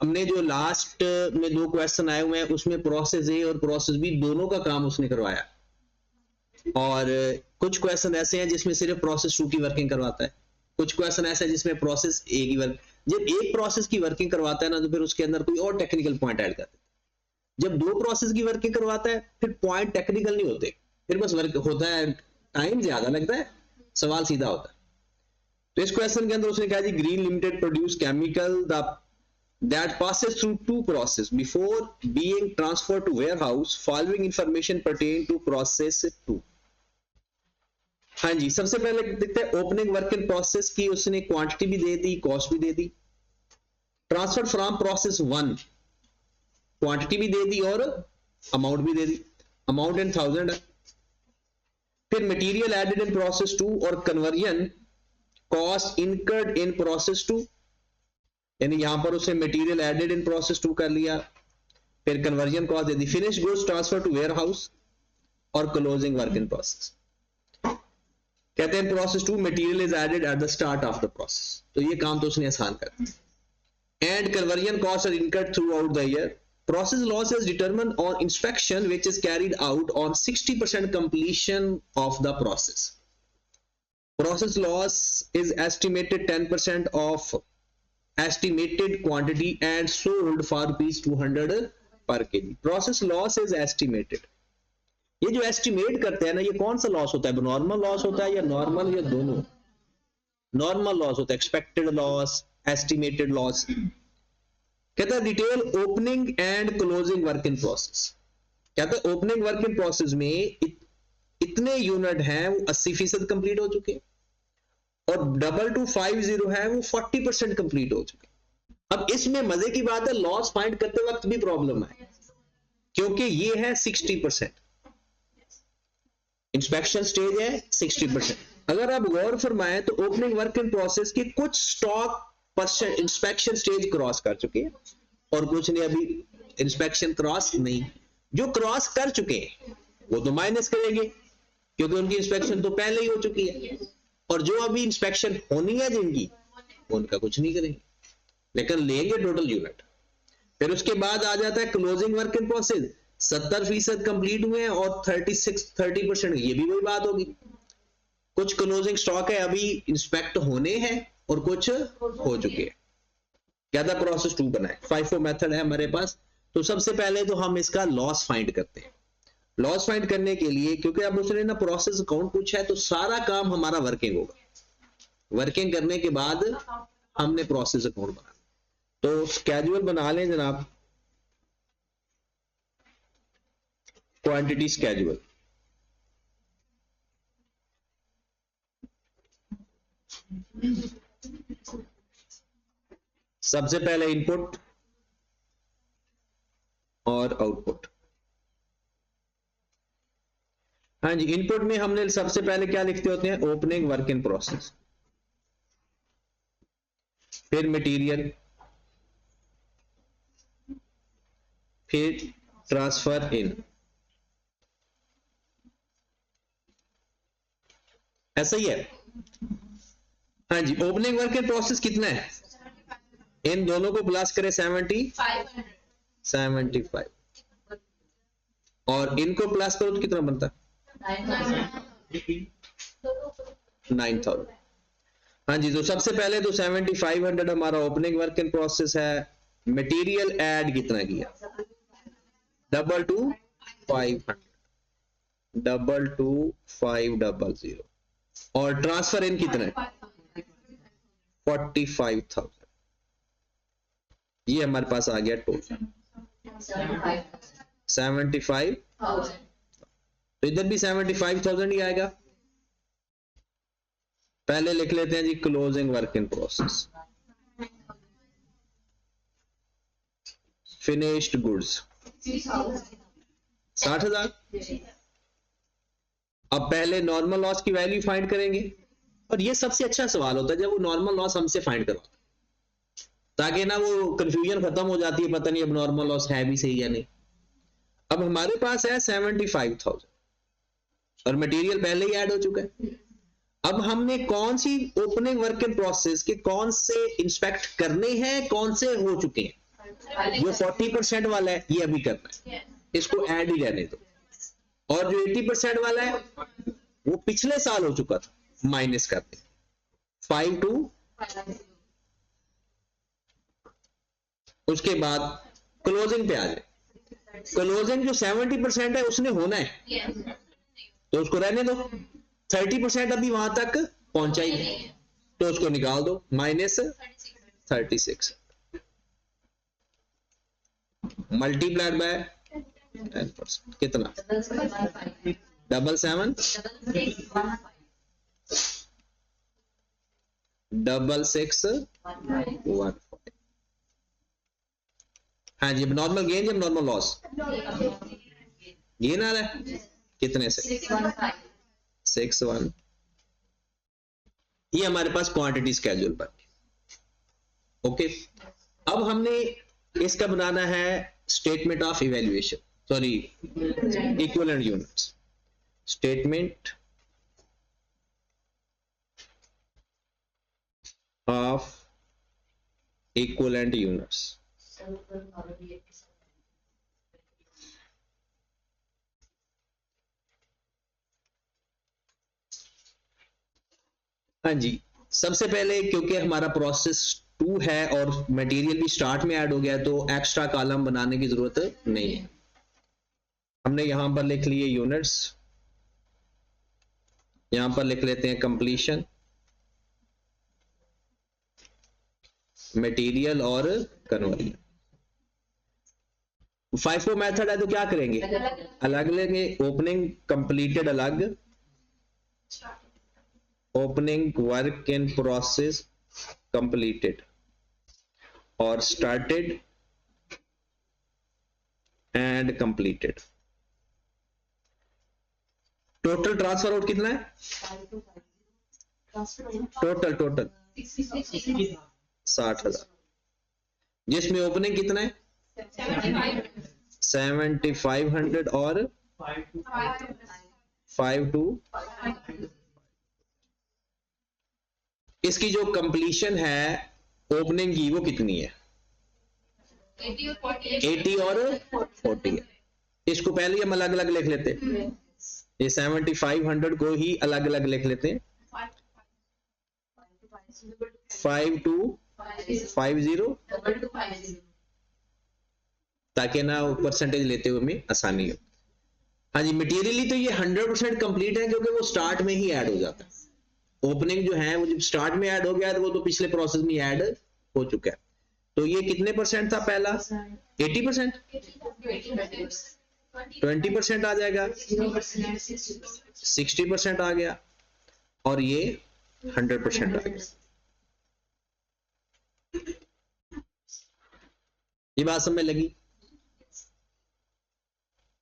हमने जो लास्ट में 2 क्वेश्चन आए हुए हैं उसमें प्रोसेस ए और प्रोसेस बी दोनों का काम उसने करवाया, और कुछ क्वेश्चन ऐसे हैं जिसमें सिर्फ प्रोसेस 2 की वर्किंग करवाता है, कुछ क्वेश्चन ऐसे हैं जिसमें प्रोसेस ए की वर्क, जब एक प्रोसेस की वर्किंग करवाता है ना तो फिर उसके अंदर कोई और टेक्निकल पॉइंट ऐड कर देता है। जब 2 प्रोसेस की वर्किंग करवाता है फिर पॉइंट टेक्निकल नहीं होते, फिर बस वर्क होता है, टाइम ज्यादा लगता है, सवाल सीधा होता है। तो इस क्वेश्चन के अंदर उसने कहा G green limited produce chemical that passes through 2 process before being transferred to warehouse, following information pertain to process 2। हाँ जी, सबसे पहले देखते हैं ओपनिंग वर्क इन प्रोसेस की उसने क्वांटिटी भी दे दी, कॉस्ट भी दे दी। ट्रांसफर फ्रॉम प्रोसेस 1 क्वांटिटी भी दे दी और अमाउंट भी दे दी, अमाउंट इन 1000 है। फिर मटेरियल एडेड इन प्रोसेस 2 और conversion cost incurred in process 2, यानी यहां पर उसने मटेरियल एडेड इन प्रोसेस 2 कर लिया, फिर कन्वर्जन कॉस्ट दे दी, finish goods transfer to warehouse और क्लोजिंग वर्क इन प्रोसेस। कहते हैं process 2 material is added at the start of the process, तो ये काम तो उसने आसान कर दिया। And conversion cost are incurred throughout the year. Process loss is determined on inspection which is carried out on 60% completion of the process। Process loss is estimated 10% of estimated quantity and sold for ₹200 per kg। Process loss is estimated। ये जो estimate करते हैं ना, ये कौन सा loss होता है? नॉर्मल लॉस होता है या नॉर्मल, या दोनों? नॉर्मल लॉस होता है, एक्सपेक्टेड लॉस, एस्टिमेटेड लॉस। कहता है detail opening and closing work in process. कहता है ओपनिंग वर्क इन प्रोसेस में इतने यूनिट हैं वो 80% कंप्लीट हो चुके हैं, और 2250 है वो 40% कंप्लीट हो चुके। अब इसमें मजे की बात है, लॉस फाइंड करते वक्त भी प्रॉब्लम है, क्योंकि ये है 60%, इंस्पेक्शन स्टेज है 60%। अगर आप गौर फरमाएं तो ओपनिंग वर्क इन प्रोसेस के कुछ stock percent inspection stage cross कर चुके हैं और कुछ ने अभी इंस्पेक्शन क्रॉस नहीं। जो क्रॉस कर चुके हैं वो तो माइनस करेंगे क्योंकि उनकी इंस्पेक्शन तो पहले ही हो चुकी है, और जो अभी इंस्पेक्शन होनी है जिनकी, उनका कुछ नहीं करेंगे, लेकिन लेंगे टोटल यूनिट। फिर उसके बाद आ जाता है closing work in process. 70% complete हुए हैं और 30%, ये भी वही बात होगी। कुछ क्लोजिंग स्टॉक है अभी इंस्पेक्ट होने हैं और कुछ हो चुके हैं। क्या था? प्रोसेस 2 बनाए। FIFO मेथड है हमारे पास। तो सबसे पहले तो हम इसका लॉस फाइंड करते हैं। लॉस फाइंड करने के लिए, क्योंकि अब उसने ना प्रोसेस अकाउंट पूछा है, तो सारा काम हमारा वर्किंग होगा। वर्किंग करने के बाद हमने प्रोसेस अकाउंट बनाना। तो स्केड्यूल बना लें जनाब, क्वांटिटी स्केड्यूल। सबसे पहले इनपुट और आउटपुट। हाँ जी, इनपुट में हमने सबसे पहले क्या लिखते होते हैं? ओपनिंग वर्क इन प्रोसेस, फिर मटेरियल, फिर ट्रांसफर इन। ऐसा ही है। हाँ जी, ओपनिंग वर्क इन प्रोसेस कितना है? इन दोनों को प्लस करें 75, और इनको प्लस करो तो कितना बनता है? 9000। हाँ जी, तो सबसे पहले तो 7500 हमारा ओपनिंग वर्क इन प्रोसेस है। मटेरियल ऐड कितना किया? 22500, और ट्रांसफर इन कितना है? 45000। ये हमारे पास आ गया टोटल 75,000। तो इधर भी 75,000 ही आएगा। पहले लिख लेते हैं जी closing work in process, finished goods 60,000। अब पहले नॉर्मल लॉस की वैल्यू फाइंड करेंगे, और ये सबसे अच्छा सवाल होता है जब वो नॉर्मल लॉस हमसे फाइंड करवाते, ताकि ना वो कंफ्यूजन खत्म हो जाती है, पता नहीं अब नॉर्मल लॉस है भी सही या नहीं। अब हमारे पास है 75,000 और मटेरियल पहले ही ऐड हो चुका है। अब हमने कौन सी ओपनिंग वर्क इन प्रोसेस के कौन से इंस्पेक्ट करने हैं, कौन से हो चुके हैं? जो 40% वाला है ये अभी करना है, इसको ऐड ही रहने दो। और जो 80% वाला है वो पिछले साल हो चुका था, माइनस करते 5 टू, उसके बाद क्लोजिंग पे आ जाए। क्लोजिंग जो 70% है उसने होना है तो उसको रहने दो, 30% अभी वहां तक पहुंचा ही नहीं तो उसको निकाल दो, -36 मल्टीप्लाइड बाय 10%, कितना 7776615। हाँ जी, अब नॉर्मल गेन जब नॉर्मल लॉस, गेन आ रहा है कितने से 615। ये हमारे पास क्वांटिटी स्केड्यूल पर। ओके, अब हमने इसका बनाना है statement of evaluation, sorry equivalent units, statement of equivalent units. हाँ जी, सबसे पहले क्योंकि हमारा प्रोसेस 2 है और मटेरियल भी स्टार्ट में ऐड हो गया तो एक्स्ट्रा कॉलम बनाने की जरूरत नहीं है। हमने यहां पर लिख लिए यूनिट्स, यहां पर लिख लेते हैं कंप्लीशन, मटेरियल और कन्वर्जन। 5 मेथड है तो क्या करेंगे, अलग लेंगे, ओपनिंग कंप्लीटेड अलग, opening work in process completed और started and completed. Total transfer out कितना है, टोटल 60,000, जिसमें ओपनिंग कितना है 7500 और 5 टू। इसकी जो कंप्लीशन है ओपनिंग की वो कितनी है 80 और 40 है। इसको पहले हम अलग अलग लिख लेते हैं, ये 7500 को ही अलग अलग लिख लेते हैं, 5250, ताकि ना परसेंटेज लेते हुए हमें आसानी हो। हाँ जी, मटेरियली तो ये 100% कंप्लीट है क्योंकि वो स्टार्ट में ही ऐड हो जाता है। ओपनिंग जो है वो जब स्टार्ट में ऐड हो गया तो वो तो पिछले प्रोसेस में ऐड हो चुका है। तो ये कितने परसेंट था पहला 80%, 20% आ जाएगा, 60% आ गया और ये 100% आ गया। ये बात समझ लगी।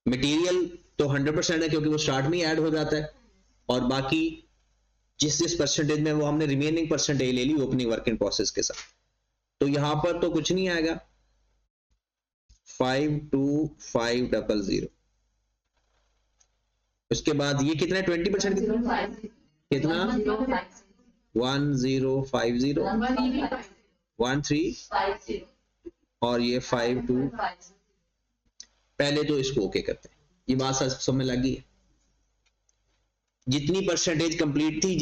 मटेरियल तो 100% है क्योंकि वो स्टार्ट में ही ऐड हो जाता है और बाकी जिस परसेंटेज में वो हमने रिमेनिंग परसेंटेज ले ली ओपनिंग वर्क इन प्रोसेस के साथ, तो यहां पर तो कुछ नहीं आएगा 52500। उसके बाद ये कितना है 20% कितना 1050 13 और ये 52। पहले तो इसको ओके करते हैं। ये बात समझ लगी है। जितनी परसेंटेज कंप्लीट थी,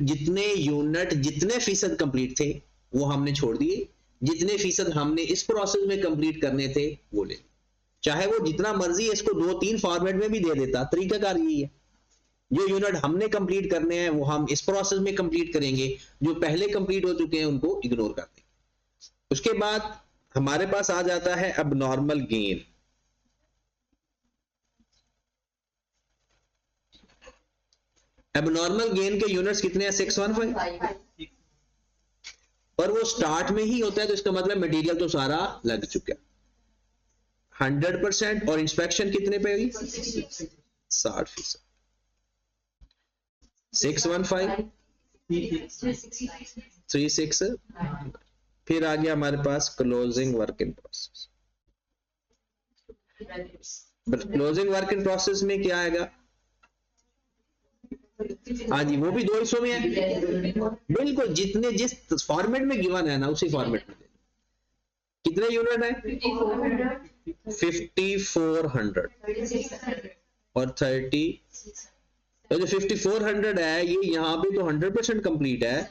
जितने यूनिट जितने फीसद कंप्लीट थे वो हमने छोड़ दिए, जितने फीसद हमने इस प्रोसेस में कंप्लीट करने थे वो ले, चाहे वो जितना मर्जी इसको 2-3 फॉर्मेट में भी दे देता, तरीकाकार यही है। जो यूनिट हमने कंप्लीट करने हैं वो हम इस प्रोसेस में कंप्लीट करेंगे, जो पहले कंप्लीट हो चुके हैं उनको इग्नोर कर देंगे। उसके बाद हमारे पास आ जाता है अब नॉर्मल गेन। अब नॉर्मल गेन के यूनिट्स कितने हैं 615, पर वो स्टार्ट में ही होता है तो इसका मतलब मटेरियल तो सारा लग चुका है 100% और इंस्पेक्शन कितने पे हुई 60%। 615 36, फिर आ गया हमारे पास closing work in process. Closing work in process में क्या आएगा, हाँ जी वो भी 2 हिस्सों में है, बिल्कुल जितने जिस फॉर्मेट में गिवन है ना उसी फॉर्मेट में। कितने यूनिट है? 5400 और 30। तो जो 5400 है ये यहाँ पे तो 100% कंप्लीट है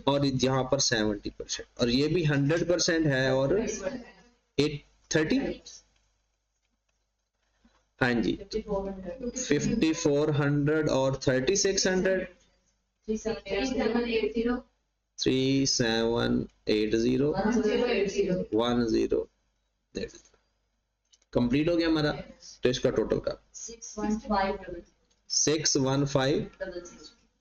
और यहाँ पर 70%, और ये भी 100% है और 830। हाँ जी, 5400 और 3600 3780 10 कंप्लीट हो गया हमारा। तो इसका टोटल का 615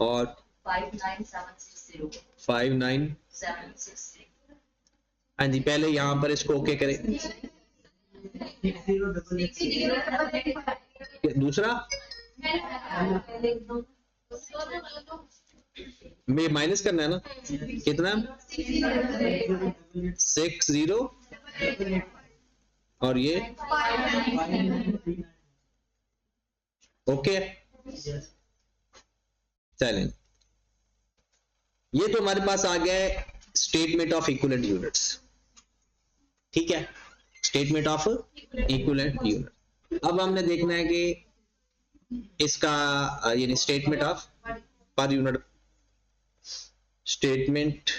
और 59760। हाँ जी, पहले यहाँ पर इसको ओके करें। दूसरा में माइनस करना है ना, कितना 60 और ये ओके। चलें, ये तो हमारे पास आ गया है स्टेटमेंट ऑफ इक्विवेलेंट यूनिट्स। ठीक है, स्टेटमेंट ऑफ इक्विवेलेंट यूनिट। अब हमने देखना है कि इसका यानी statement of per unit, statement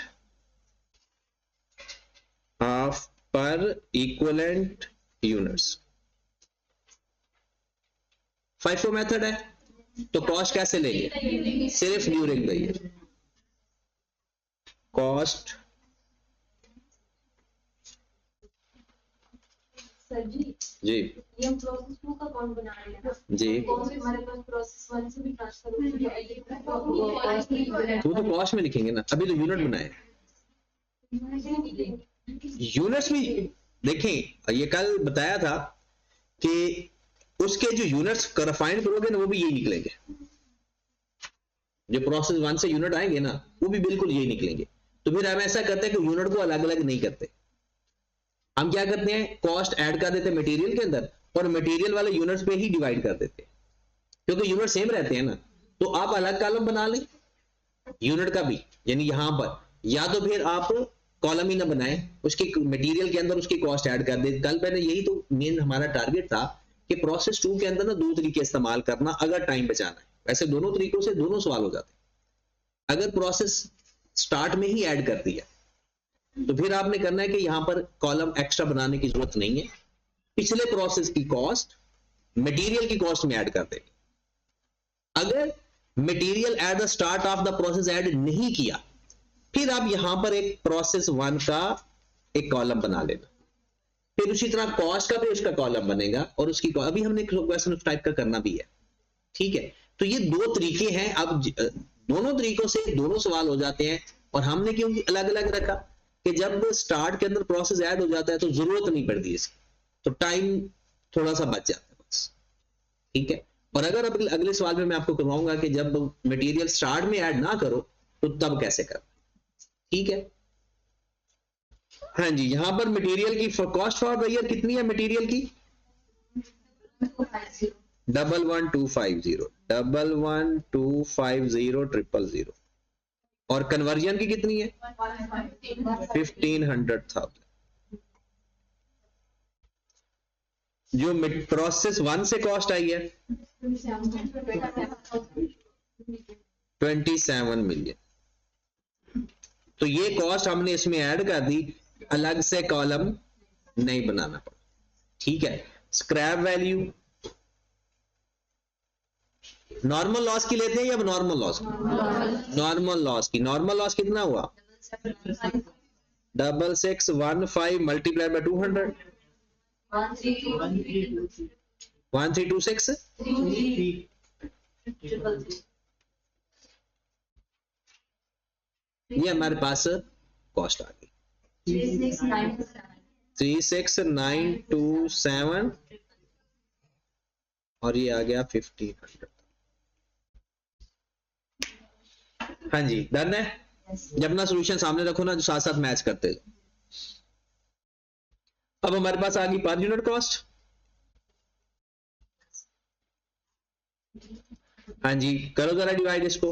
of per equivalent units. FIFO method है, तो कॉस्ट कैसे लेंगे? सिर्फ during the year. Cost sir जी ये हम प्रोसेस 2 का कौन बना रहे हैं ना जी, कौन से हमारे पास प्रोसेस 1 से भी ट्रांसफर हो जाएगा। तो कॉस्ट में लिखेंगे ना, अभी तो यूनिट बनाए। यूनिट्स भी देखें, ये कल बताया था कि उसके जो यूनिट्स रिफाइन करोगे ना वो भी यही निकलेंगे। जो प्रोसेस 1 से यूनिट आएंगे ना वो भी बिल्कुल यही निकलेंगे। तो फिर हम ऐसा करते हैं कि यूनिट को अलग अलग नहीं करते, हम क्या करते हैं कॉस्ट ऐड कर देते हैं मटेरियल के अंदर और मटेरियल वाले यूनिट्स पे ही डिवाइड कर देते हैं, क्योंकि यूनिट सेम रहते हैं ना। तो आप अलग कॉलम बना लें यूनिट का भी, यानी यहां पर, या तो फिर आप कॉलम ही ना बनाएं, उसके मटेरियल के अंदर उसकी कॉस्ट ऐड कर दे। कल मैंने यही तो मेन हमारा टारगेट था कि प्रोसेस 2 के अंदर ना दो तरीके इस्तेमाल करना अगर टाइम बचाना है। वैसे दोनों तरीकों से दोनों सवाल हो जाते हैं। अगर प्रोसेस स्टार्ट में ही ऐड कर दिया तो फिर आपने करना है कि यहां पर कॉलम एक्स्ट्रा बनाने की जरूरत नहीं है, पिछले प्रोसेस की कॉस्ट मटेरियल की कॉस्ट में ऐड कर देंगे। अगर material at the start of the process add नहीं किया, फिर आप यहां पर एक प्रोसेस 1 का एक कॉलम बना लेना, फिर उसी तरह कॉस्ट का भी उसका कॉलम बनेगा और उसकी अभी हमने क्वेश्चन उस टाइप का करना भी है। ठीक है, तो ये दो तरीके हैं। अब दोनों तरीकों से दोनों सवाल हो जाते हैं, और हमने क्यों अलग अलग रखा कि जब स्टार्ट के अंदर प्रोसेस ऐड हो जाता है तो जरूरत नहीं पड़ती इसकी, तो टाइम थोड़ा सा बच जाता है बस। ठीक है, और अगर अब अगले सवाल में मैं आपको करवाऊंगा कि जब मटेरियल स्टार्ट में ऐड ना करो तो तब कैसे करना। ठीक है, हाँ जी, यहां पर मटेरियल की कॉस्ट फॉर द ईयर कितनी है मटेरियल की 11250 11250 और कन्वर्जन की कितनी है 1500,000। जो प्रोसेस 1 से कॉस्ट आई है 27 मिलियन, तो ये कॉस्ट हमने इसमें ऐड कर दी, अलग से कॉलम नहीं बनाना पड़ा। ठीक है, स्क्रैप वैल्यू नॉर्मल लॉस की लेते हैं या नॉर्मल लॉस की? नॉर्मल लॉस की। नॉर्मल लॉस कितना हुआ 6615 मल्टीप्लाई बाय 200 1326 ये हमारे पास कॉस्ट आ गई 36927 और ये आ गया 1500। हाँ जी, डन है। जब अपना सोल्यूशन सामने रखो ना, जो साथ साथ मैच करते जाओ। अब हमारे पास आ गई पर यूनिट कॉस्ट। हाँ जी, करो जरा डिवाइड इसको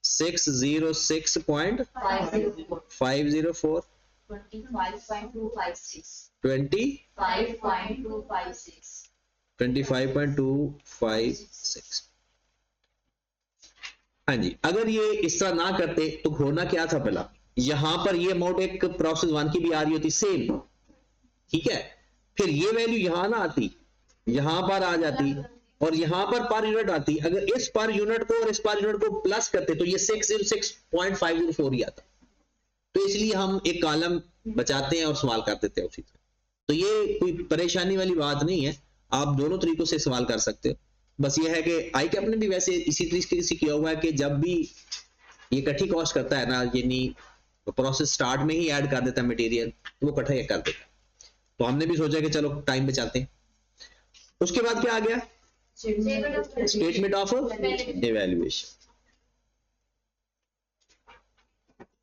606.504 25.256. 25.256। हाँ जी, अगर ये इस तरह ना करते तो होना क्या था, पहला यहां पर ये अमाउंट एक प्रोसेस वन की भी आ रही होती सेम, ठीक है, फिर ये वैल्यू यहां ना आती, यहां पर आ जाती और यहां पर यूनिट आती। अगर इस पर यूनिट को और इस पर यूनिट को प्लस करते तो ये 606.504 ही आता। तो इसलिए हम एक कॉलम बचाते हैं और सवाल कर देते हैं उसी तरह। तो ये कोई परेशानी वाली बात नहीं है, आप दोनों तरीकों से सवाल कर सकते हो। बस ये है कि आई कैप ने भी वैसे इसी तरीके से किया हुआ है कि जब भी ये इकट्ठी कॉस्ट करता है ना, यानी प्रोसेस स्टार्ट में ही ऐड कर देता है मटेरियल, तो वो इकट्ठा कर देता है। तो हमने भी सोचा कि चलो टाइम बचाते हैं। उसके बाद क्या आ गया, स्टेटमेंट ऑफ इवैल्यूएशन।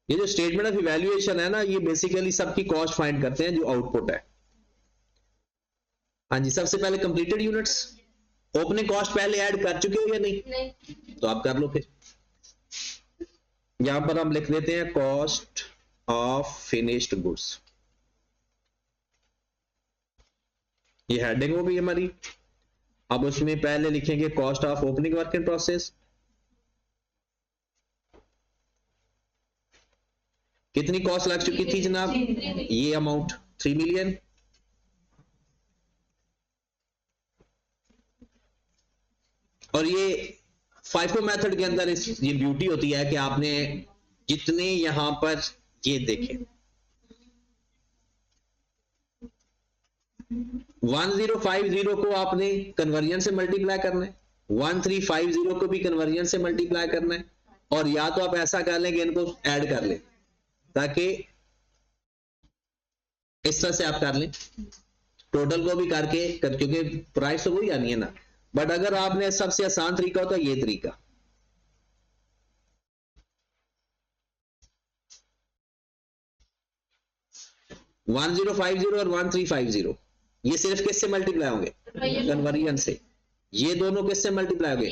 ये जो स्टेटमेंट ऑफ इवैल्यूएशन है ना, ये बेसिकली सबकी कॉस्ट फाइंड करते हैं जो आउटपुट है। हाँ जी, सबसे पहले कंप्लीटेड यूनिट्स, ओपनिंग कॉस्ट पहले ऐड कर चुके हो या नहीं? तो आप कर लो। फिर यहां पर हम लिख देते हैं कॉस्ट ऑफ फिनिश्ड गुड्स, ये हेडिंग हो गई हमारी। अब उसमें पहले लिखेंगे cost of opening work in process. कितनी कॉस्ट लग चुकी थी जनाब? ये अमाउंट 3 मिलियन। और ये फाइफो मेथड के अंदर ये ब्यूटी होती है कि आपने जितने यहां पर ये देखें 1050 को आपने कन्वर्जन से मल्टीप्लाई करना है, 1350 को भी कन्वर्जन से मल्टीप्लाई करना है, और या तो आप ऐसा कर लें कि इनको ऐड कर लें, ताकि इस तरह से आप कर लें टोटल को भी करके क्योंकि प्राइस तो वही आनी है ना। बट अगर आपने सबसे आसान तरीका होता है ये तरीका, वन 1050 और 1350 ये सिर्फ किससे मल्टीप्लाई होंगे? कन्वर्जन से। ये दोनों किससे मल्टीप्लाई होंगे?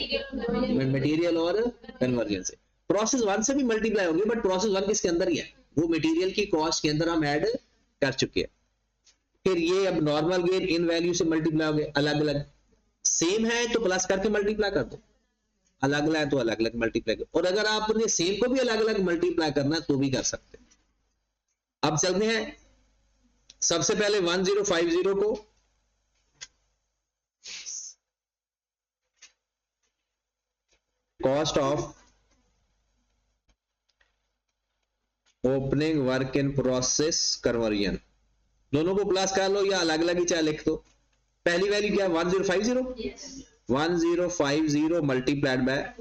मटेरियल और कन्वर्जन से। प्रोसेस वन से भी मल्टीप्लाई होंगे, बट प्रोसेस वन किसके अंदर ही है? वो मटेरियल की कॉस्ट के अंदर हम ऐड कर चुके हैं। फिर ये अब नॉर्मल गेन इन वैल्यू से मल्टीप्लाई होंगे, अलग अलग। सेम है तो प्लस करके मल्टीप्लाई कर दो, अलग अलग है तो अलग अलग मल्टीप्लाई करो। और अगर आपने सेम को भी अलग अलग मल्टीप्लाई करना है तो भी कर सकते हैं। अब चलते हैं सबसे पहले 1050 को cost of opening work in process conversion, दोनों को प्लस कर लो या अलग अलग ही चाहे लिख दो। पहली वैल्यू क्या है? 1050 मल्टीप्लाइड बाय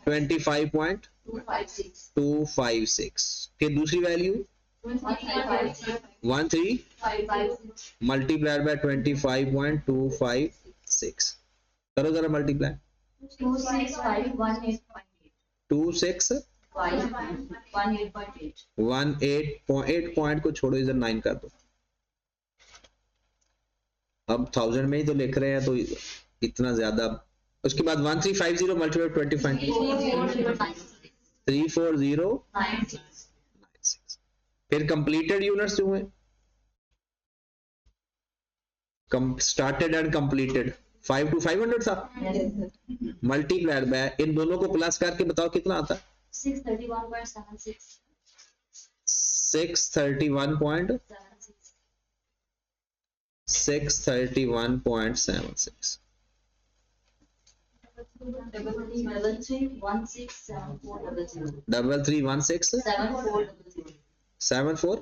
25.256। फिर दूसरी वैल्यू 13 मल्टीप्लाइड बाय 25.256। करो जरा मल्टीप्लाई। 2618 पॉइंट को छोड़ो, इधर 9 कर दो। अब 1000 में ही तो लिख रहे हैं तो इतना ज्यादा। उसके बाद 1350 मल्टीप्लाई 34096। फिर कंप्लीटेड यूनिट्स जो है स्टार्टेड एंड कंप्लीटेड 5 to 500 था, मल्टीप्लाइड बाय इन दोनों को प्लस करके बताओ कितना आता है? 631.76। 631.76। 33167400।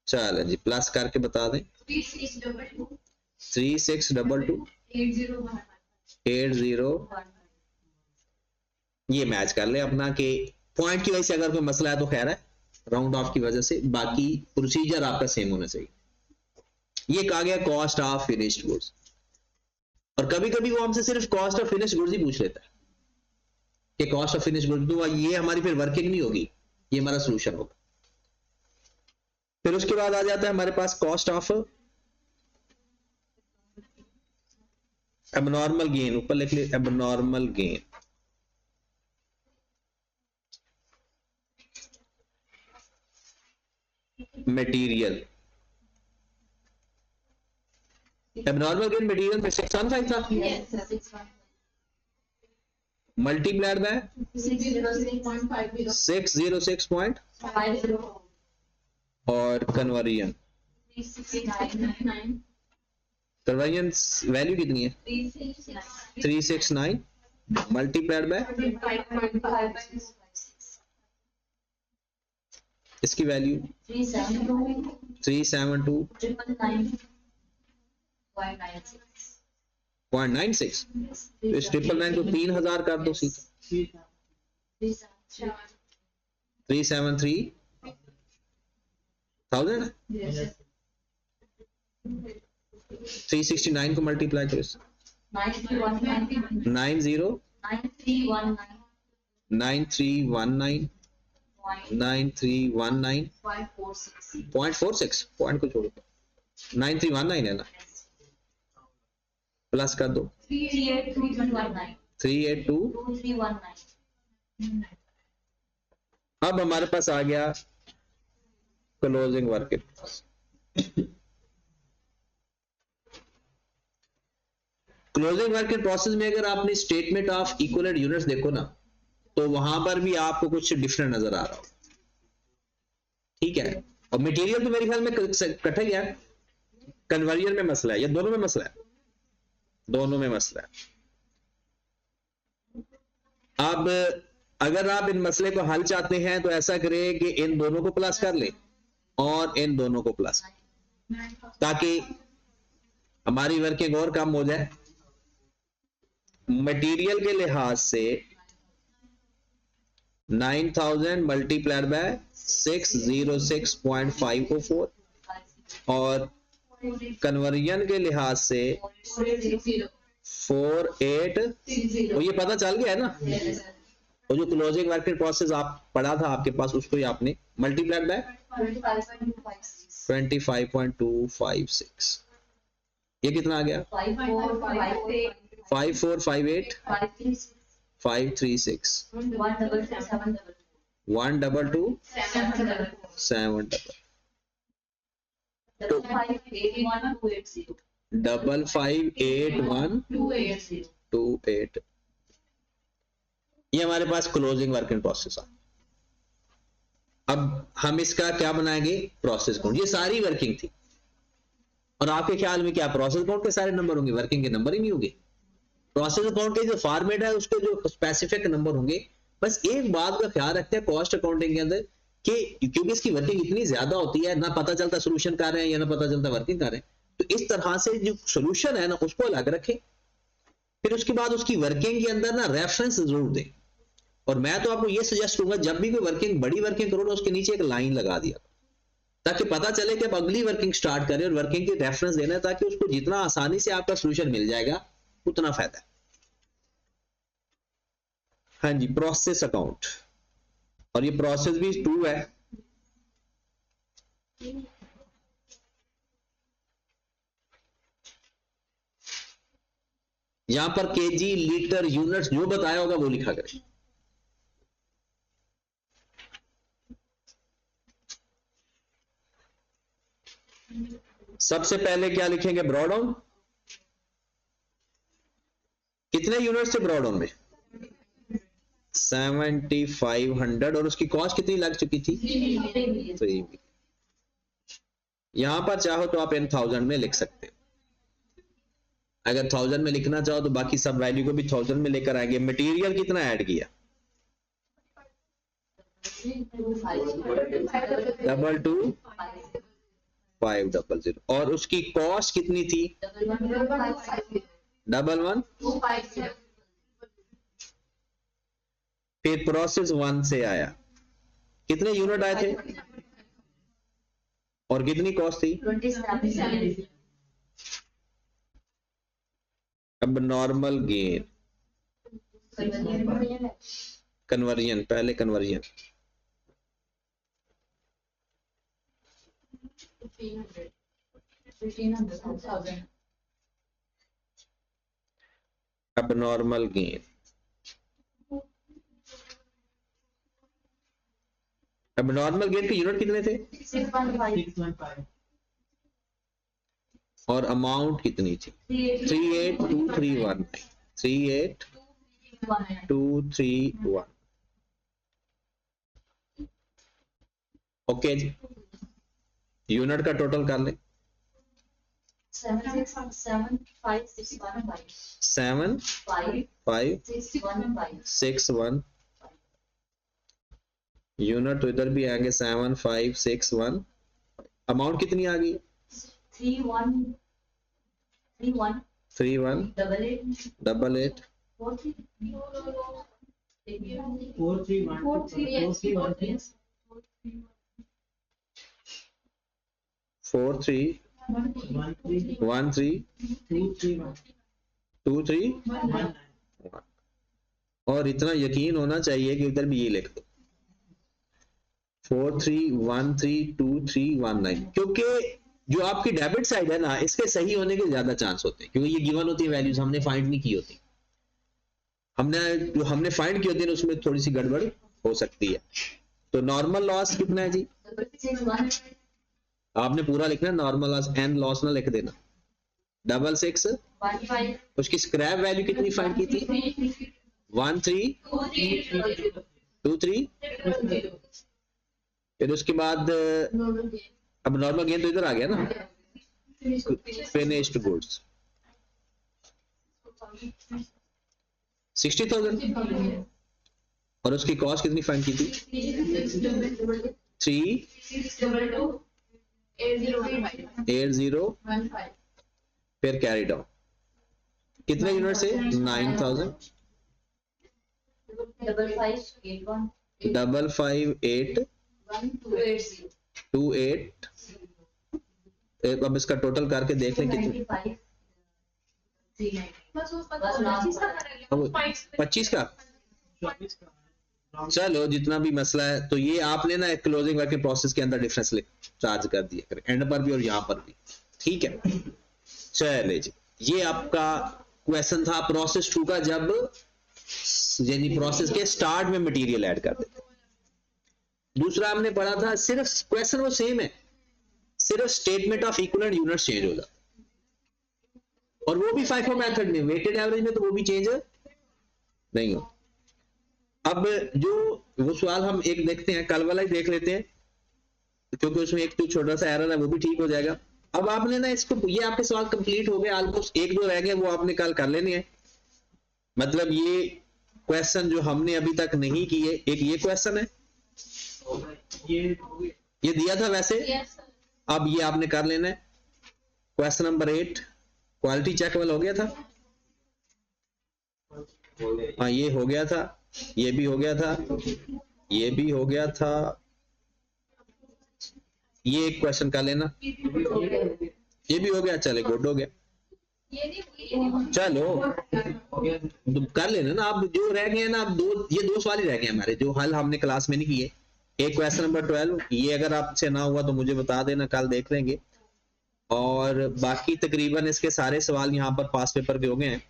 चलो जी, प्लस करके बता दें। 3622 ये मैच कर ले अपना कि पॉइंट की वजह से अगर कोई मसला है तो खैर है, राउंड ऑफ की वजह से बाकी प्रोसीजर आपका सेम होना चाहिए। ये कहा गया कॉस्ट ऑफ फिनिश्ड गुड्स। और कभी कभी वो हमसे सिर्फ कॉस्ट ऑफ फिनिश्ड गुड्स ही पूछ लेता है कि कॉस्ट ऑफ फिनिश्ड गुड्स, तो ये हमारी फिर वर्किंग नहीं होगी, ये हमारा सोल्यूशन होगा। फिर उसके बाद आ जाता है हमारे पास कॉस्ट ऑफ एबनॉर्मल गेन। ऊपर लिख ले abnormal gain. Material, abnormal gain material में 615 था, Yes, 615. Multiplied by 606.50. 606 और कन्वर्जन 3699. कन्वर्जन वैल्यू कितनी है 369. 369 मल्टीप्लाइड बाय 35.56. इसकी वैल्यू 372. 372 999.96. 0.96, तो इस 999 को 3000 कर दो सीधा, 373,000, 369 को मल्टीप्लाई करो इससे 9319. 90 9319. 9319 546. 0.46, पॉइंट को छोड़ो 9319 है ना, प्लस कर दो 38219. 382। 2319. अब हमारे पास आ गया closing work in process. Closing work in process में अगर आपने स्टेटमेंट ऑफ इक्विवेलेंट यूनिट्स देखो ना, तो वहां पर भी आपको कुछ डिफरेंट नजर आ रहा हो, ठीक है। और मटेरियल तो मेरे ख्याल में कट गया, कन्वर्जन में मसला है या दोनों में मसला है, दोनों में मसला है। अब अगर आप इन मसले को हल चाहते हैं तो ऐसा करें कि इन दोनों को प्लस कर ले और इन दोनों को प्लस, ताकि हमारी वर्किंग और कम हो जाए। मटेरियल के लिहाज से 9000 मल्टीप्लाइड बाय 606.504 और कन्वर्जन के लिहाज से 48, तो ये पता चल गया है ना, और जो क्लोजिंग वर्क इन प्रोसेस आप पढ़ा था आपके पास, उसको ही आपने मल्टीप्लाइड बाय 25.256, ये कितना आ गया 5458 536 122 7 558128, ये हमारे पास क्लोजिंग वर्क इन प्रोसेस है। अब हम इसका क्या बनाएंगे, प्रोसेस काउंट। ये सारी वर्किंग थी, और आपके ख्याल में क्या प्रोसेस काउंट के सारे नंबर होंगे, वर्किंग के नंबर ही नहीं होंगे। प्रोसेस अकाउंट के जो फॉर्मेट है उसके जो स्पेसिफिक नंबर होंगे। बस एक बात का ख्याल रखते हैं कॉस्ट अकाउंटिंग के अंदर कि क्योंकि इसकी वर्किंग इतनी ज्यादा होती है, ना पता चलता सोल्यूशन कर रहे हैं या ना पता चलता वर्किंग कर रहे हैं, तो इस तरह से जो सोल्यूशन है ना उसको अलग रखें, फिर उसके बाद उसकी वर्किंग के अंदर ना रेफरेंस जरूर दें। और मैं तो आपको ये सजेस्ट करूंगा, जब भी कोई वर्किंग बड़ी वर्किंग करो ना, उसके नीचे एक लाइन लगा दिया, ताकि पता चले कि अब अगली वर्किंग स्टार्ट करें और वर्किंग की रेफरेंस देना है, ताकि उसको जितना आसानी से आपका सोल्यूशन मिल जाएगा उतना फायदा है। हाँ जी, प्रोसेस अकाउंट, और ये प्रोसेस भी 2 है। यहां पर केजी, लीटर, यूनिट्स जो बताया होगा वो लिखा करें। सबसे पहले क्या लिखेंगे, ब्रॉडाउन। कितने यूनिट थे ब्रॉडाउन में, 7500, और उसकी कॉस्ट कितनी लग चुकी थी 3 मिलियन। यहां पर चाहो तो आप इन 1000 में लिख सकते हो, अगर 1000 में लिखना चाहो तो बाकी सब वैल्यू को भी 1000 में लेकर आएंगे। मटेरियल कितना ऐड किया, 22500, और उसकी कॉस्ट कितनी थी 11,150। फिर प्रोसेस 1 से आया, कितने यूनिट आए थे और कितनी कॉस्ट थी, 27. अब नॉर्मल गेन, कन्वर्जन, पहले कन्वर्जन 1500. अब नॉर्मल गेन, अब नॉर्मल गेन के यूनिट कितने थे 615 और अमाउंट कितनी थी 382319 38231 ओके जी यूनिट का टोटल कर लें 75615 यूनिट तो इधर भी आएंगे 7561 अमाउंट कितनी आ गई 3188 431323 और इतना यकीन होना चाहिए कि इधर भी ये लिख दो 43132319 क्योंकि जो आपकी डेबिट साइड है ना इसके सही होने के ज्यादा चांस होते हैं क्योंकि ये गिवन होती है वैल्यूज हमने फाइंड नहीं की होती हमने फाइंड की होती है उसमें थोड़ी सी गड़बड़ हो सकती है तो नॉर्मल लॉस कितना है जी आपने पूरा लिखना है नॉर्मल लॉस एंड लॉस ना लिख देना 66 उसकी स्क्रैप वैल्यू कितनी फाइंड की थी 1323 फिर उसके बाद अब नॉर्मल गेन तो इधर आ गया ना फिनिश्ड गुड्स 60,000 और उसकी कॉस्ट कितनी फाइंड की थी 38015 फिर कैरी डाउन कितने यूनिट से 9,000 55828 अब इसका टोटल करके देख लें कितनी 25 का चलो जितना भी मसला है तो ये आपने ना क्लोजिंग वर्किंग प्रोसेस के अंदर डिफरेंस चार्ज कर दिया एंड पर भी और यहाँ पर भी ठीक है चले जी ये आपका क्वेश्चन था प्रोसेस 2 का जब यानी प्रोसेस के स्टार्ट में मटेरियल ऐड कर देते दूसरा हमने पढ़ा था सिर्फ क्वेश्चन वो सेम है सिर्फ statement of equivalent units change हो जाता और वो भी FIFO मेथड में वेटेड एवरेज में तो वो भी चेंज नहीं हो अब जो वो सवाल हम एक देखते हैं कल वाला ही देख लेते हैं क्योंकि उसमें एक तो छोटा सा एरर है वो भी ठीक हो जाएगा अब आपने ना इसको ये आपके सवाल कंप्लीट हो गए ऑलमोस्ट एक दो रह गए वो आपने कल कर लेने हैं मतलब ये क्वेश्चन जो हमने अभी तक नहीं किए एक ये क्वेश्चन है ये दिया था वैसे अब ये आपने कर लेना है क्वेश्चन नंबर 8 क्वालिटी चेक वाला हो गया था हाँ ये हो गया था ये भी हो गया था ये भी हो गया था ये एक क्वेश्चन कर लेना ये भी हो गया चले गुड हो गया चलो कर लेना ना आप जो रह गए ना आप ये दो सवाल ही रह गए हमारे जो हल हमने क्लास में नहीं किए एक क्वेश्चन नंबर 12 ये अगर आपसे ना हुआ तो मुझे बता देना कल देख लेंगे और बाकी तकरीबन इसके सारे सवाल यहाँ पर पास पेपर के हो गए हैं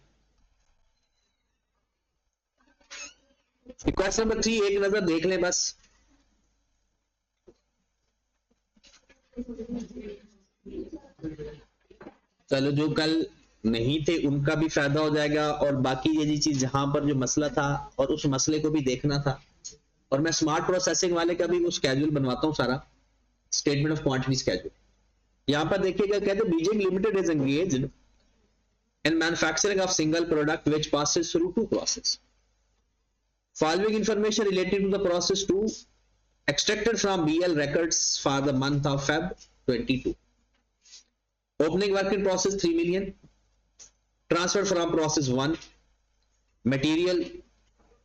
क्वेश्चन नंबर 3 एक नजर देख लें बस चलो जो कल नहीं थे उनका भी फायदा हो जाएगा और बाकी ये चीज जहां पर जो मसला था और उस मसले को भी देखना था और मैं स्मार्ट प्रोसेसिंग वाले का भी वो स्केड्यूल बनवाता हूँ सारा स्टेटमेंट ऑफ क्वांटिटी स्केड्यूल यहां पर देखिएगा कहते Beijing limited is engaged in manufacturing of single product which passes through two process following information related to the process 2 extracted from BL records for the month of Feb 22 opening work in process 3 million transferred from process 1 material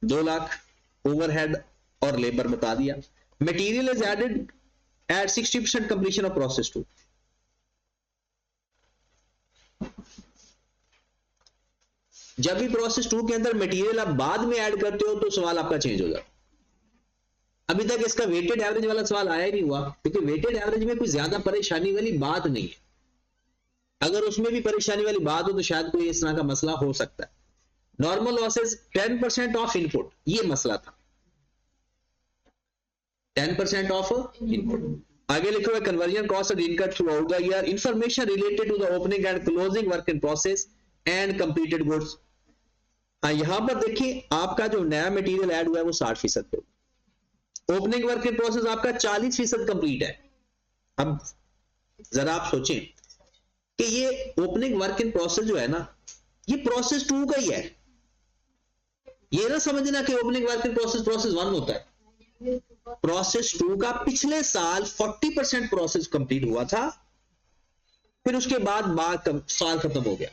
2 lakh overhead और labor बता दिया material is added at 60% completion of process 2 जब भी process 2 के अंदर material आप बाद में ऐड करते हो तो सवाल आपका चेंज हो जाता अभी तक इसका वेटेड एवरेज वाला सवाल आया ही नहीं हुआ क्योंकि वेटेड एवरेज में कोई ज्यादा परेशानी वाली बात नहीं है अगर उसमें भी परेशानी वाली बात हो तो शायद कोई इस तरह का मसला हो सकता है नॉर्मल लॉसेस 10% ऑफ इनपुट ये मसला था 10% ऑफ इनपुट। आगे लिखो है कन्वर्जन कॉस्ट और income throughout the year, information related to the opening and closing work in process and completed goods. हाँ, यहां पर देखिए आपका जो नया मटेरियल ऐड हुआ है वो 60% पे, ओपनिंग वर्क इन प्रोसेस आपका 40% कंप्लीट है। अब जरा आप सोचें कि ये ओपनिंग वर्क इन प्रोसेस जो है ना, ये प्रोसेस 2 का ही है। ये ना समझना कि opening work in process process 1 होता है। प्रोसेस 2 का पिछले साल 40% प्रोसेस कंप्लीट हुआ था, फिर उसके बाद साल खत्म हो गया,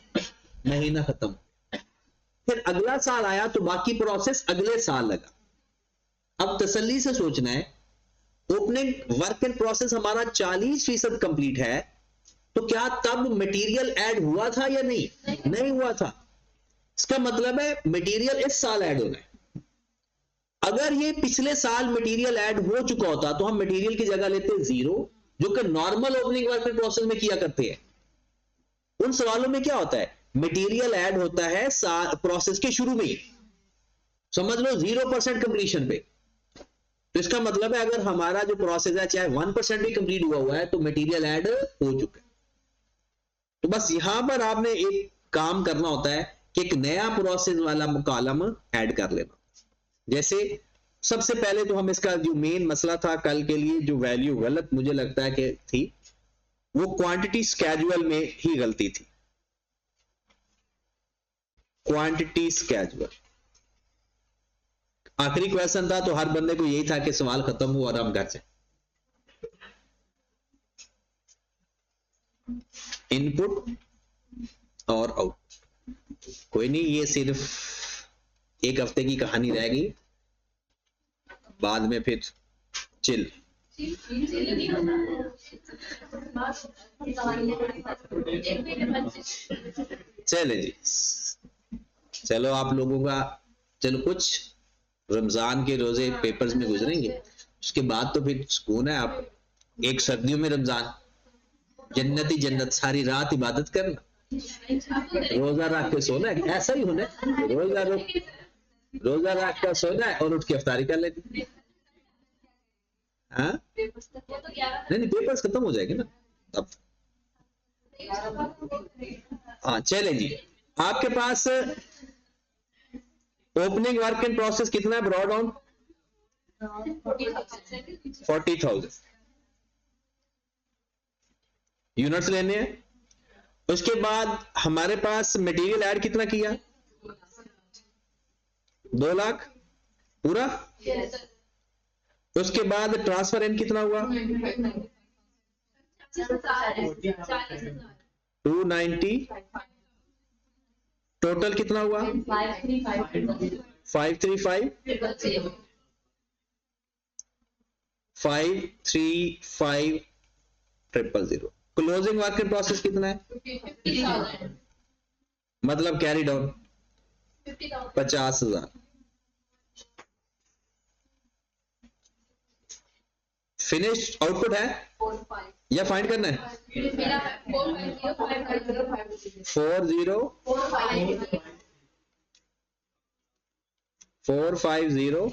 महीना खत्म, फिर अगला साल आया तो बाकी प्रोसेस अगले साल लगा। अब तसल्ली से सोचना है, ओपनिंग वर्क इन प्रोसेस हमारा 40% कंप्लीट है, तो क्या तब मटेरियल ऐड हुआ था या नहीं? नहीं हुआ था। इसका मतलब है मटेरियल इस साल ऐड होना है। अगर ये पिछले साल मटेरियल ऐड हो चुका होता तो हम मटेरियल की जगह लेते 0, जो कि normal opening work in process में किया करते हैं। उन सवालों में क्या होता है, मटेरियल ऐड होता है प्रोसेस के शुरू में ही, समझ लो 0% कंप्लीशन पे। तो इसका मतलब है अगर हमारा जो प्रोसेस है चाहे 1% भी कंप्लीट हुआ है तो मटेरियल ऐड हो चुका है। तो बस यहां पर आपने एक काम करना होता है कि एक नया प्रोसेस वाला कॉलम ऐड कर लेना। जैसे सबसे पहले तो हम इसका जो मेन मसला था कल के लिए, जो वैल्यू गलत मुझे लगता है कि थी, वो क्वांटिटी स्केड्यूल में ही गलती थी। क्वांटिटी स्केड्यूल आखिरी क्वेश्चन था, तो हर बंदे को यही था कि सवाल खत्म हो और हम घर से इनपुट और आउटपुट। कोई नहीं, ये सिर्फ एक हफ्ते की कहानी रहेगी, बाद में फिर चिल। चले जी, चलो आप लोगों का, चलो कुछ रमजान के रोजे पेपर्स में गुजरेंगे, उसके बाद तो फिर सुकून है। आप एक सर्दियों में रमजान, जन्नती जन्नत, सारी रात इबादत करना, रोजा रख के सोना है, ऐसा ही होना है। रोजा रख कर सोना है और उठ के इफ्तारी कर लेनी। हाँ नहीं, पेपर्स खत्म हो जाएंगे ना तब। हाँ चले जी, आपके पास ओपनिंग वर्क इन प्रोसेस कितना है? ब्रॉड डाउन 40,000 यूनिट्स लेने हैं। उसके बाद हमारे पास मटेरियल ऐड कितना किया? 2 लाख पूरा। उसके बाद ट्रांसफर इन कितना हुआ? 290। टोटल कितना हुआ? 535 535,000। क्लोजिंग वर्क इन प्रोसेस कितना है? 50,000 मतलब कैरी डाउन 50,000। फिनिश्ड आउटपुट है 4,500 या फाइंड करना है? 450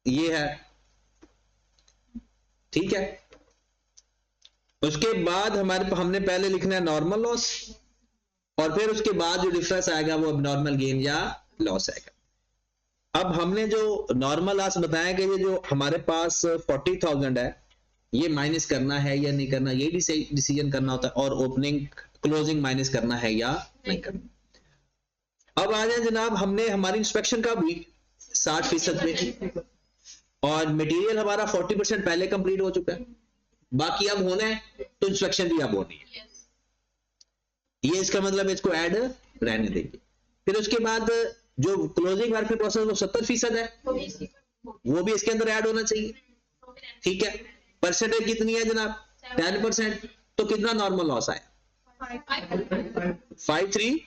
ये है, ठीक है। उसके बाद हमने पहले लिखना है नॉर्मल लॉस, और फिर उसके बाद जो डिफरेंस आएगा वो नॉर्मल गेन या लॉस आएगा। अब हमने जो नॉर्मल लॉस बताया कि ये जो हमारे पास 40,000 है, ये माइनस करना है या नहीं करना, ये डिसीजन करना होता है, और ओपनिंग क्लोजिंग माइनस करना है या नहीं करना। अब आ जाए जनाब, हमने हमारी इंस्पेक्शन कब हुई? 60% में, और मटेरियल हमारा 40% पहले कंप्लीट हो चुका है, बाकी अब होना है, तो इंस्पेक्शन भी अब होनी है। ये इसका मतलब इसको ऐड रहने देंगे। फिर उसके बाद जो क्लोजिंग वर्क प्रोसेस वो 70% है, वो भी इसके अंदर ऐड होना चाहिए, ठीक है। परसेंटेज कितनी है जनाब? 10%। तो कितना नॉर्मल लॉस आया? 53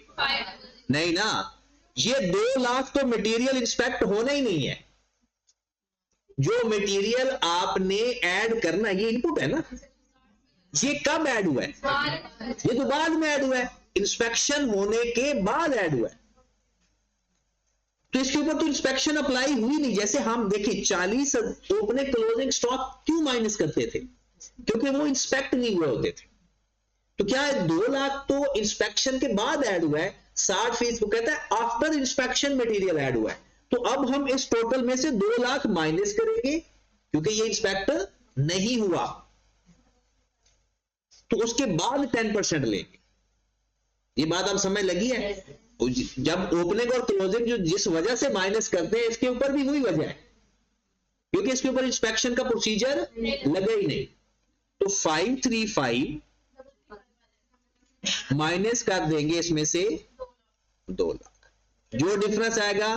नहीं ना, ये 2 लाख तो मटेरियल इंस्पेक्ट होना ही नहीं है। जो मटेरियल आपने ऐड करना, ये इनपुट है ना, ये कब ऐड हुआ है? ये तो बाद में ऐड हुआ है, इंस्पेक्शन होने के बाद ऐड हुआ है। तो इसके ऊपर तो इंस्पेक्शन अप्लाई हुई नहीं। जैसे हम देखिए 40 ओपनिंग क्लोजिंग स्टॉक क्यों माइनस करते थे, क्योंकि वो इंस्पेक्ट नहीं हुए होते थे। तो क्या है 2 लाख तो इंस्पेक्शन के बाद ऐड हुआ है, 60% वो कहता है आफ्टर इंस्पेक्शन मटेरियल ऐड हुआ है। तो अब हम इस टोटल में से 2 लाख माइनस करेंगे क्योंकि ये इंस्पेक्ट नहीं हुआ, तो उसके बाद 10% लेंगे। ये बात आप समझ लगी है? जब ओपनिंग और क्लोजिंग जो जिस वजह से माइनस करते हैं इसके ऊपर भी वही वजह है, क्योंकि इसके ऊपर इंस्पेक्शन का प्रोसीजर लगा ही नहीं। तो 535 माइनस कर देंगे इसमें से 2 लाख, जो डिफरेंस आएगा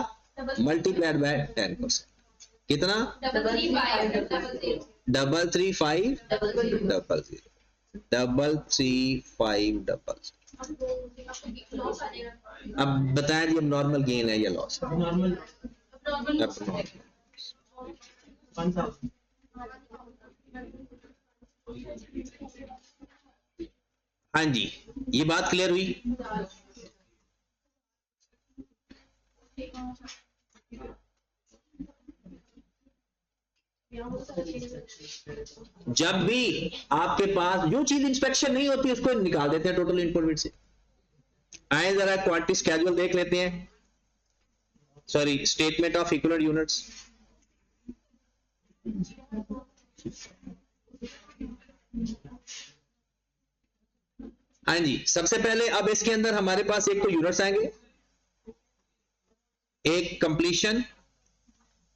मल्टीप्लाइड बाय 10%, कितना 33500 33500। अब बताएं ये नॉर्मल गेन है या लॉस है? नॉर्मल हाँ जी, ये बात क्लियर हुई? जब भी आपके पास जो चीज इंस्पेक्शन नहीं होती उसको निकाल देते हैं टोटल इनपुट से। आए जरा क्वांटिटी स्केड्यूल देख लेते हैं, sorry statement of equivalent units. हाँ जी, सबसे पहले अब इसके अंदर हमारे पास एक तो यूनिट्स आएंगे, एक कंप्लीशन,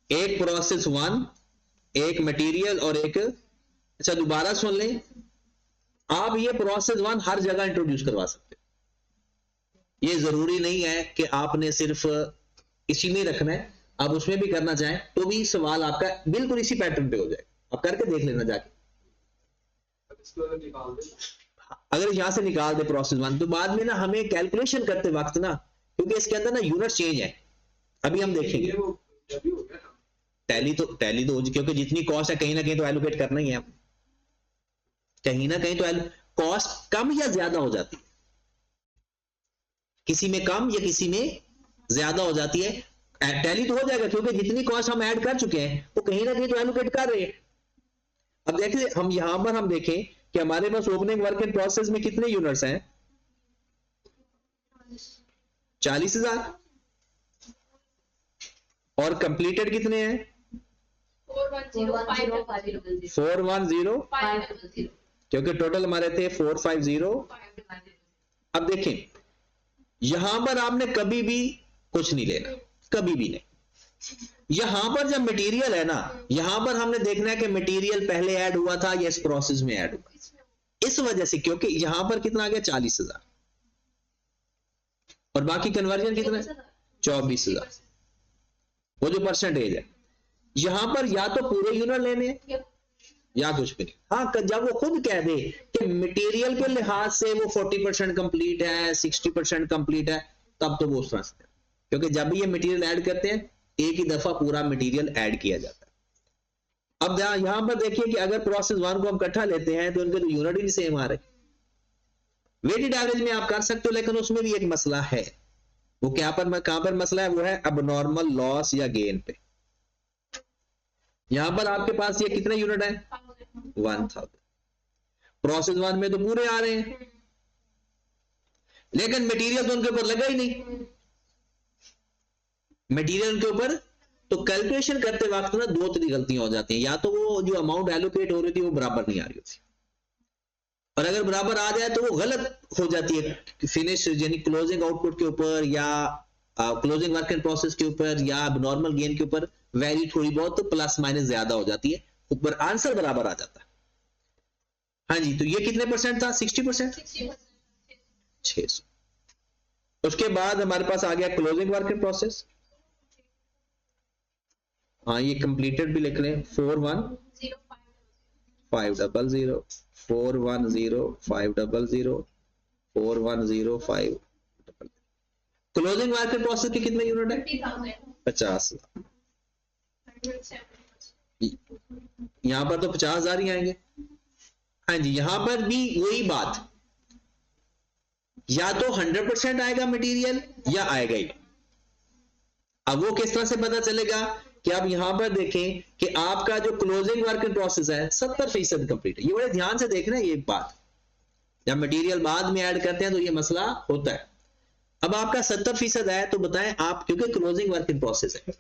एक प्रोसेस 1, एक मटेरियल और एक, अच्छा दोबारा सुन लें, आप ये प्रोसेस 1 हर जगह इंट्रोड्यूस करवा सकते हैं। ये जरूरी नहीं है कि आपने सिर्फ इसी में रखना है, आप उसमें भी करना चाहें तो भी सवाल आपका बिल्कुल इसी पैटर्न पे हो जाएगा। आप करके देख लेना जाके। अगर यहां से निकाल दे प्रोसेस 1 तो बाद में ना हमें कैलकुलेशन करते वक्त ना, क्योंकि इसके अंदर ना यूनिट चेंज है, अभी हम देखेंगे। टैली तो क्योंकि जितनी कॉस्ट है कहीं ना कहीं तो एलोकेट करना ही है, कहीं ना कहीं तो कॉस्ट कम या ज्यादा हो जाती है, किसी में कम या किसी में ज्यादा हो जाती है। टैली तो हो जाएगा क्योंकि जितनी कॉस्ट हम ऐड कर चुके हैं वो कहीं ना कहीं तो एलोकेट कर रहे हैं। अब देखिए हम यहां पर हम देखें कि हमारे पास ओपनिंग वर्क इन प्रोसेस में कितने यूनिट्स हैं, 40,000, और कंप्लीटेड कितने हैं 410, क्योंकि टोटल हमारे थे 450। अब देखें यहां पर आपने कभी भी कुछ नहीं लेना, कभी भी नहीं। यहां पर जब मटेरियल है ना, यहां पर हमने देखना है कि मटेरियल पहले ऐड हुआ था या इस प्रोसेस में ऐड हुआ, इस वजह से, क्योंकि यहां पर कितना आ गया 40,000 और बाकी कन्वर्जन कितना है 24,000, वो जो परसेंटेज है। यहां पर या तो पूरे यूनिट लेने हैं या कुछ भी नहीं। हाँ, जब वो खुद कह दे कि मटेरियल के लिहाज से वो 40% कंप्लीट है, 60% कंप्लीट है, तब तो वो उस तरह से, क्योंकि जब भी ये मटेरियल ऐड करते हैं एक ही दफा पूरा मटेरियल ऐड किया जाता है। अब यहां पर देखिए कि अगर प्रोसेस 1 को हम इकट्ठा लेते हैं तो उनके तो यूनिट ही सेम आ रहे। वेटेड एवरेज में आप कर सकते हो, लेकिन उसमें भी एक मसला है। वो कहां पर मसला है? वो है अबनॉर्मल लॉस या गेन पे। यहां पर आपके पास ये कितने यूनिट है 1000, प्रोसेस 1 में तो पूरे आ रहे हैं, लेकिन मटेरियल तो उनके ऊपर लगा ही नहीं। मटेरियल के ऊपर तो कैलकुलेशन करते वक्त ना 2 तरह गलतियां हो जाती हैं, या तो वो जो अमाउंट एलोकेट हो रही थी वो बराबर नहीं आ रही होती, और अगर बराबर आ जाए तो वो गलत हो जाती है फिनिश यानी क्लोजिंग आउटपुट के ऊपर या क्लोजिंग वर्क इन प्रोसेस के ऊपर या नॉर्मल गेन के ऊपर वैरी थोड़ी बहुत तो प्लस माइनस ज्यादा हो जाती है, ऊपर आंसर बराबर आ जाता है। हाँ जी, तो ये कितने परसेंट था 60%, 600। उसके बाद हमारे पास आ गया क्लोजिंग वर्क इन प्रोसेस। हाँ, ये कंप्लीटेड भी लिख लें 410 500 410 500 410 500। क्लोजिंग वर्क इन प्रोसेस के कितने यूनिट है 50,000। यहां पर तो 50,000 ही आएंगे। हाँ जी, यहां पर भी वही बात, या तो 100% आएगा मटेरियल या आएगा ही। अब वो किस तरह से पता चलेगा कि आप यहां पर देखें कि आपका जो क्लोजिंग वर्क इन प्रोसेस है 70% कंप्लीट है। ये बड़े ध्यान से देखना है ये बात, जब मटेरियल बाद में ऐड करते हैं तो ये मसला होता है। अब आपका 70% है तो बताएं आप, क्योंकि क्लोजिंग वर्क इन प्रोसेस है,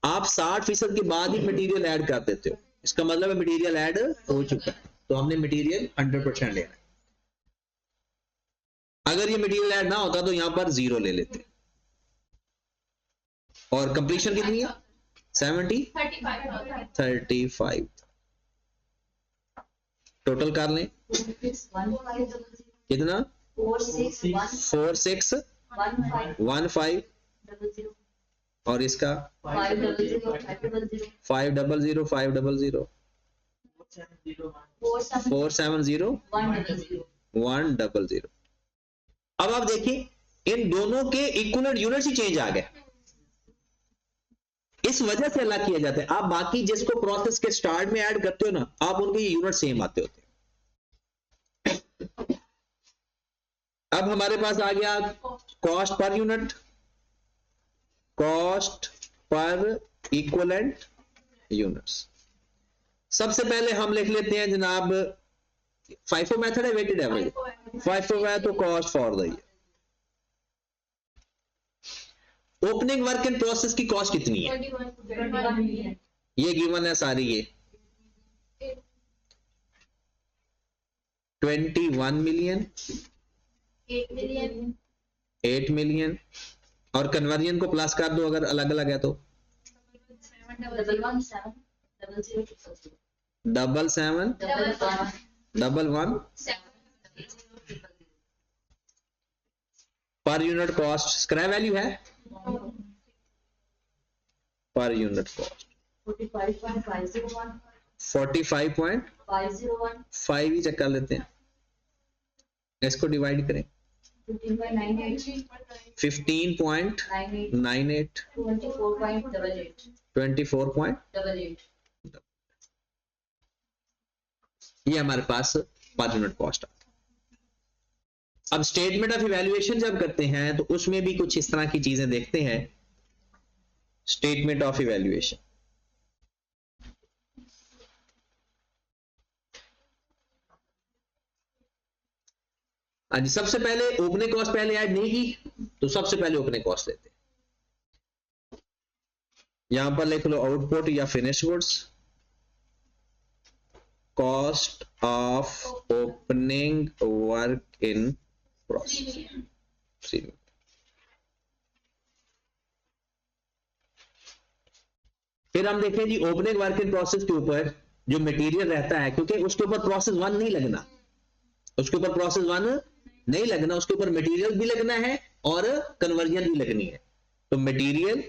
आप 60% के बाद ही मटेरियल ऐड कर देते हो, इसका मतलब है मटेरियल ऐड हो चुका है, तो हमने मटेरियल 100% लेना है। अगर ये मटेरियल ऐड ना होता तो यहां पर 0 ले लेते। और कंप्लीशन कितनी है? 35 टोटल कर लें कितना? 4615 और इसका 500 470 अब आप देखिए इन दोनों के इक्विवेलेंट यूनिट्स ही चेंज आ गए, इस वजह से अलग किया जाता है। आप बाकी जिसको प्रोसेस के स्टार्ट में ऐड करते हो ना, आप उनके यूनिट सेम आते होते हैं। अब हमारे पास आ गया cost per unit, cost per equivalent units. सबसे पहले हम लिख लेते हैं जनाब, FIFO मेथड है, वेटेड एवरेज। FIFO है तो cost for the year. Opening work in process की कॉस्ट कितनी है? ये गिवन है सारी, ये 21 मिलियन, 8 मिलियन, और कन्वर्जन को प्लस कर दो अगर अलग अलग है तो 7711 per unit cost. Scrap value है पर यूनिट कॉस्ट 45.5 ही चेक कर लेते हैं, इसको डिवाइड करें 15.98 24.88 ये हमारे पास पर यूनिट कॉस्ट आता है। अब स्टेटमेंट ऑफ इवैल्यूएशन जब करते हैं तो उसमें भी कुछ इस तरह की चीजें देखते हैं। स्टेटमेंट ऑफ इवैल्यूएशन, आज सबसे पहले ओपनिंग कॉस्ट पहले ऐड नहीं की तो सबसे पहले ओपनिंग कॉस्ट लेते हैं। यहां पर लिख लो आउटपुट या finish goods, cost of opening work in process. फिर हम देखें जी ओपनिंग वर्क इन प्रोसेस के ऊपर जो मटेरियल रहता है, क्योंकि उसके ऊपर प्रोसेस 1 नहीं लगना, उसके ऊपर प्रोसेस 1 नहीं लगना, उसके ऊपर मटेरियल भी लगना है और कन्वर्जन भी लगनी है। तो मटेरियल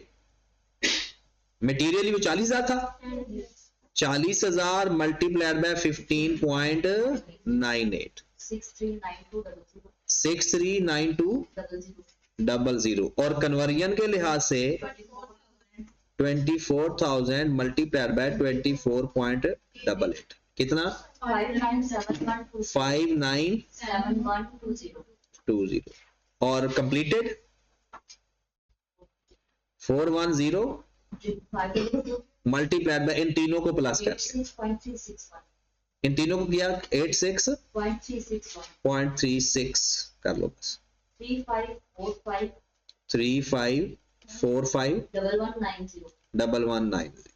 ही वो 40,000 था, 40,000 मल्टीप्लाइड बाय 15.98 639200 और कन्वर्जन के लिहाज से 24,000 मल्टीप्लाइड बाय 24.88 कितना? 597120 और कंप्लीटेड 410 मल्टीप्लाइड बाय, इन तीनों को प्लस करके, इन तीनों को किया 86.36 कर लो बस, 35451190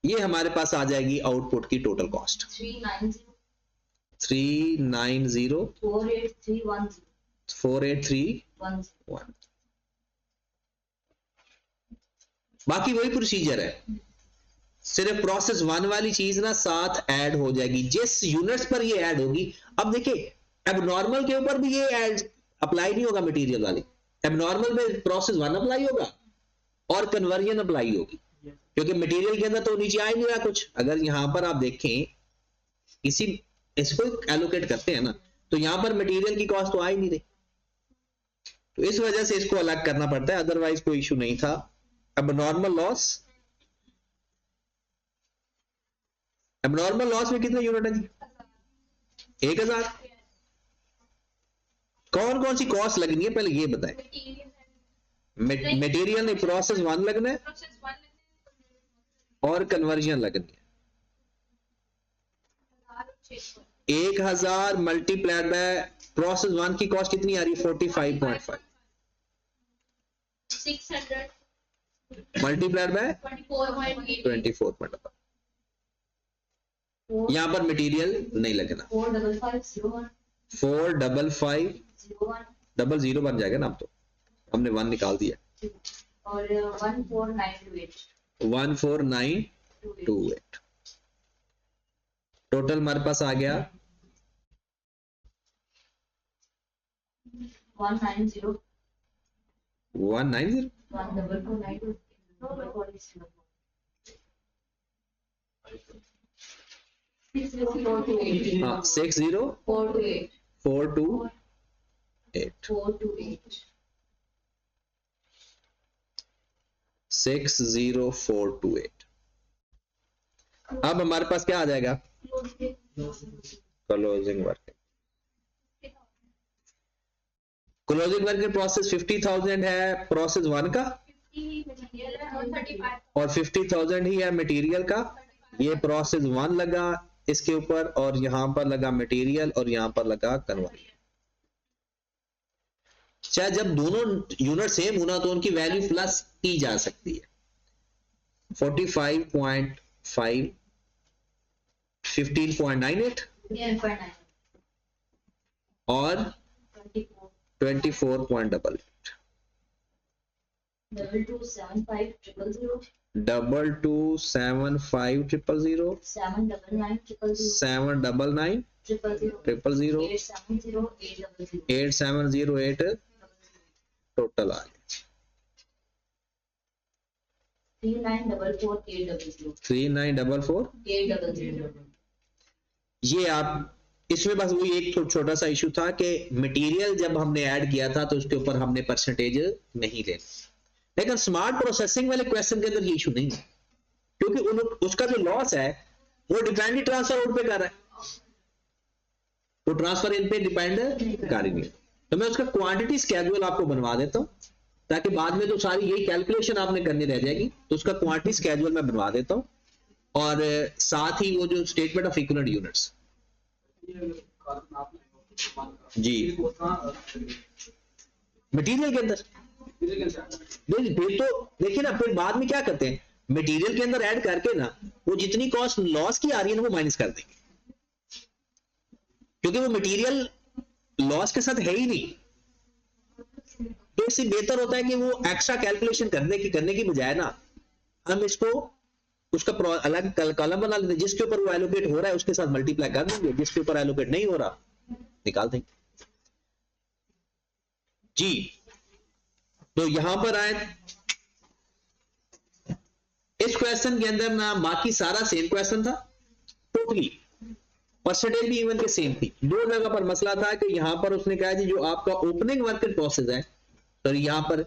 ये हमारे पास आ जाएगी आउटपुट की टोटल कॉस्ट 390 48310। बाकी वही प्रोसीजर है, सिर्फ प्रोसेस 1 वाली चीज ना साथ ऐड हो जाएगी जिस यूनिट्स पर ये ऐड होगी। अब देखिए एबनॉर्मल के ऊपर भी ये ऐड अप्लाई नहीं होगा, मटेरियल वाली एबनॉर्मल में प्रोसेस 1 अप्लाई होगा और कन्वर्जन अप्लाई होगी, क्योंकि मटेरियल के अंदर तो नीचे आ ही नहीं रहा कुछ। अगर यहां पर आप देखें इसको एलोकेट करते हैं ना, तो यहां पर मटेरियल की कॉस्ट तो आ ही नहीं रही, तो इस वजह से इसको अलग करना पड़ता है, अदरवाइज कोई इशू नहीं था। एबनॉर्मल लॉस, एबनॉर्मल लॉस में कितने यूनिट है जी? 1000। कौन कौन सी कॉस्ट लगनी है पहले ये बताएं। मटेरियल नहीं, प्रोसेस 1 लगना है प्रोसेस 1 और कन्वर्जन लगनी है। 1000 मल्टीप्लाइड बाय प्रोसेस 1 की कॉस्ट कितनी आ रही है 45.5 600 मल्टीप्लाइड बाय 24.8 24.5। यहां पर मटेरियल नहीं लगना। 45501 455 00 बन जाएगा ना, अब तो हमने 1 निकाल दिया। और 14928 14928 टोटल हमारे पास आ गया 190 190 12292 60 हाँ 60428 428 60428। अब हमारे पास क्या आ जाएगा closing work. Closing work in process 50,000 है प्रोसेस 1 का और 50,000 ही है मटेरियल का। ये प्रोसेस 1 लगा इसके ऊपर और यहां पर लगा मटेरियल और यहां पर लगा कन्वर्जन। चाहे जब दोनों यूनिट सेम होना तो उनकी वैल्यू प्लस की जा सकती है। 45.5 15.98 और 24.88 2275 2275 799 000 8708 टोटल आ गया 3944 ये आप इसमें बस वही एक छोटा सा इशू था कि मटेरियल जब हमने ऐड किया था तो उसके ऊपर हमने परसेंटेज नहीं ले, लेकिन स्मार्ट प्रोसेसिंग वाले क्वेश्चन के अंदर ये इशू नहीं है क्योंकि उसका जो लॉस है वो डिपेंड ही ट्रांसफर आउट पे कर रहा है, वो ट्रांसफर इन पे डिपेंड कर ही नहीं। तो मैं उसका क्वांटिटी स्केड्यूल आपको बनवा देता हूं ताकि बाद में तो सारी यही कैलकुलेशन आपने करनी रह जाएगी, तो उसका क्वांटिटी स्केड्यूल मैं बनवा देता हूं और साथ ही वो जो स्टेटमेंट ऑफ इक्विवेलेंट यूनिट्स जी मटेरियल के अंदर तो देखिए ना, फिर बाद में क्या करते हैं मटेरियल के अंदर ऐड करके ना वो जितनी कॉस्ट लॉस की आ रही है ना वो माइनस कर देंगे क्योंकि वो मटेरियल लॉस के साथ है ही नहीं। तो इससे बेहतर होता है कि वो एक्स्ट्रा कैलकुलेशन करने की बजाय ना हम इसको उसका अलग कॉलम बना लेते हैं, जिसके ऊपर वो एलोकेट हो रहा है उसके साथ मल्टीप्लाई कर देंगे, जिसके ऊपर एलोकेट नहीं हो रहा निकाल देंगे जी। तो यहां पर आए इस क्वेश्चन के अंदर ना बाकी सारा सेम क्वेश्चन था, टोटली परसेंटेज भी इवन के सेम थी। दो जगह पर मसला था कि यहां पर उसने कहा कि जो आपका ओपनिंग वर्क इन प्रोसेस है तो यहां पर